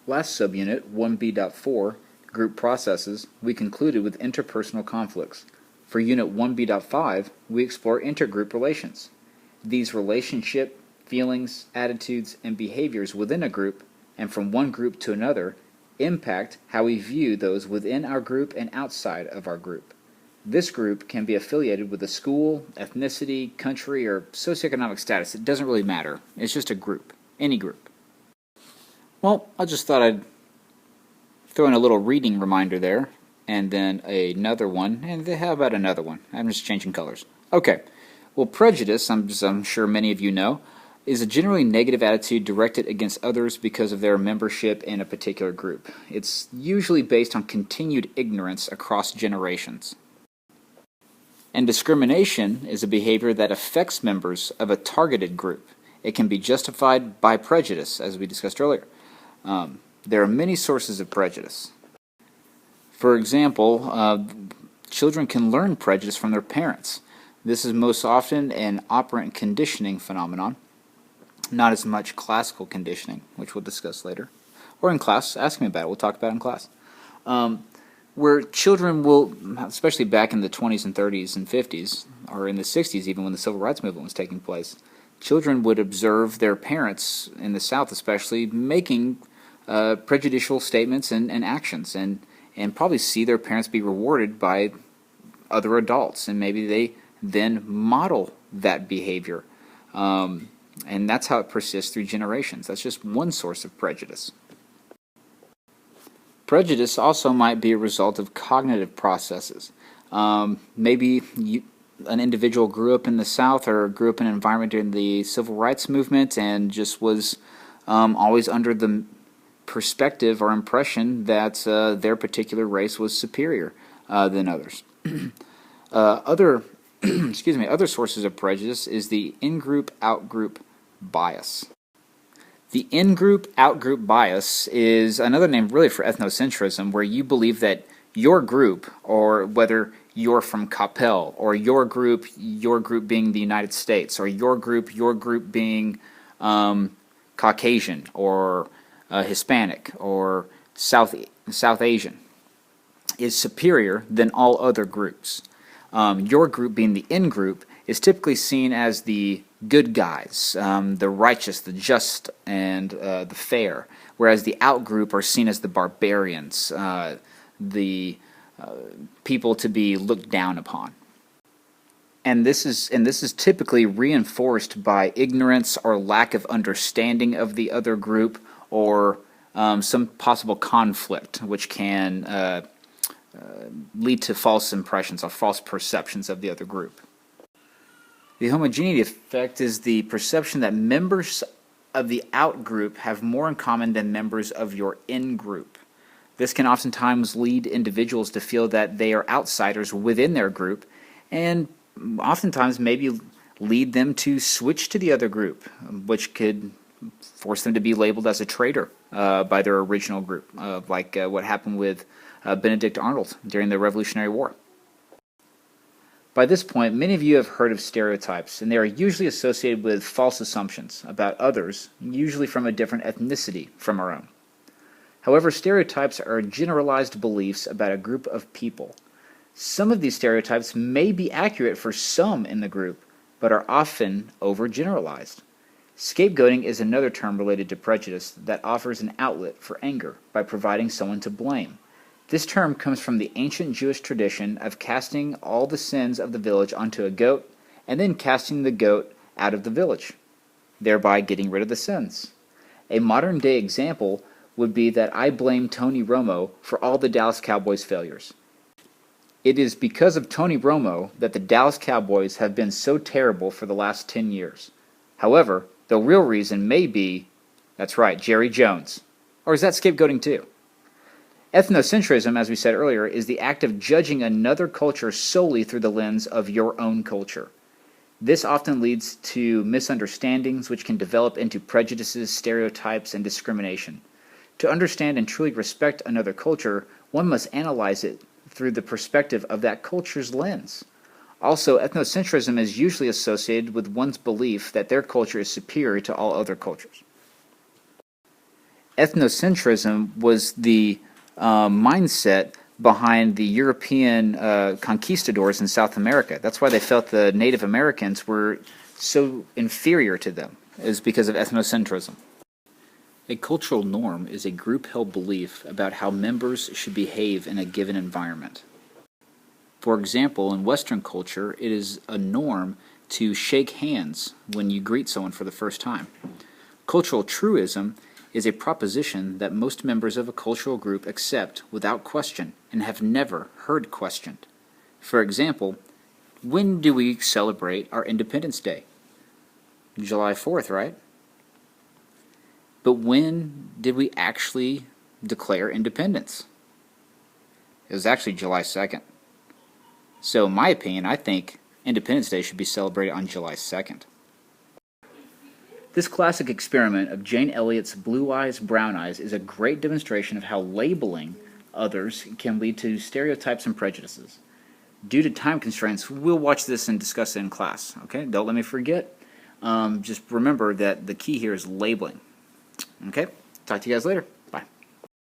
Last subunit, 1B.4, Group Processes, we concluded with interpersonal conflicts. For Unit 1B.5, we explore intergroup relations. These relationship, feelings, attitudes, and behaviors within a group, and from one group to another, impact how we view those within our group and outside of our group. This group can be affiliated with a school, ethnicity, country, or socioeconomic status. It doesn't really matter. It's just a group. Any group. Well, I just thought I'd throw in a little reading reminder there, and then another one, and how about another one? I'm just changing colors. Okay. Well, prejudice, I'm sure many of you know, is a generally negative attitude directed against others because of their membership in a particular group. It's usually based on continued ignorance across generations. And discrimination is a behavior that affects members of a targeted group. It can be justified by prejudice, as we discussed earlier. There are many sources of prejudice. For example, children can learn prejudice from their parents. This is most often an operant conditioning phenomenon, not as much classical conditioning, which we'll discuss later. Or in class, ask me about it, we'll talk about it in class. Where children will, especially back in the 20s and 30s and 50s, or in the 60s even when the Civil Rights Movement was taking place, children would observe their parents, in the South especially, making prejudicial statements and actions, and probably see their parents be rewarded by other adults, and maybe they then model that behavior. And that's how it persists through generations. That's just one source of prejudice. Prejudice also might be a result of cognitive processes. Maybe an individual grew up in the South or grew up in an environment during the Civil Rights Movement and just was always under the perspective or impression that their particular race was superior than others. Other sources of prejudice is the in-group, out-group bias. The in-group, out-group bias is another name really for ethnocentrism, where you believe that your group, or whether you're from Capel, or your group being the United States, or your group being Caucasian, or Hispanic, or South Asian, is superior than all other groups. Your group, being the in-group, is typically seen as the good guys, the righteous, the just, and the fair, whereas the out-group are seen as the barbarians, the people to be looked down upon. And this is typically reinforced by ignorance or lack of understanding of the other group, or some possible conflict, which can lead to false impressions or false perceptions of the other group. The homogeneity effect is the perception that members of the out-group have more in common than members of your in-group. This can oftentimes lead individuals to feel that they are outsiders within their group, and oftentimes maybe lead them to switch to the other group, which could force them to be labeled as a traitor by their original group, like what happened with Benedict Arnold during the Revolutionary War. By this point, many of you have heard of stereotypes, and they are usually associated with false assumptions about others, usually from a different ethnicity from our own. However, stereotypes are generalized beliefs about a group of people. Some of these stereotypes may be accurate for some in the group, but are often overgeneralized. Scapegoating is another term related to prejudice that offers an outlet for anger by providing someone to blame. This term comes from the ancient Jewish tradition of casting all the sins of the village onto a goat, and then casting the goat out of the village, thereby getting rid of the sins. A modern-day example would be that I blame Tony Romo for all the Dallas Cowboys' failures. It is because of Tony Romo that the Dallas Cowboys have been so terrible for the last 10 years. However, the real reason may be, that's right, Jerry Jones. Or is that scapegoating too? Ethnocentrism, as we said earlier, is the act of judging another culture solely through the lens of your own culture. This often leads to misunderstandings, which can develop into prejudices, stereotypes, and discrimination. To understand and truly respect another culture, one must analyze it through the perspective of that culture's lens. Also, ethnocentrism is usually associated with one's belief that their culture is superior to all other cultures. ethnocentrism was the mindset behind the European conquistadors in South America. That's why they felt the Native Americans were so inferior to them, is because of ethnocentrism. A cultural norm is a group-held belief about how members should behave in a given environment. For example, in Western culture, it is a norm to shake hands when you greet someone for the first time. Cultural truism is a proposition that most members of a cultural group accept without question and have never heard questioned. For example, when do we celebrate our Independence Day? July 4th, right? But when did we actually declare independence? It was actually July 2nd. So in my opinion, I think Independence Day should be celebrated on July 2nd. This classic experiment of Jane Elliott's Blue Eyes, Brown Eyes is a great demonstration of how labeling others can lead to stereotypes and prejudices. Due to time constraints, we'll watch this and discuss it in class. Okay, don't let me forget. Just remember that the key here is labeling. Okay, talk to you guys later.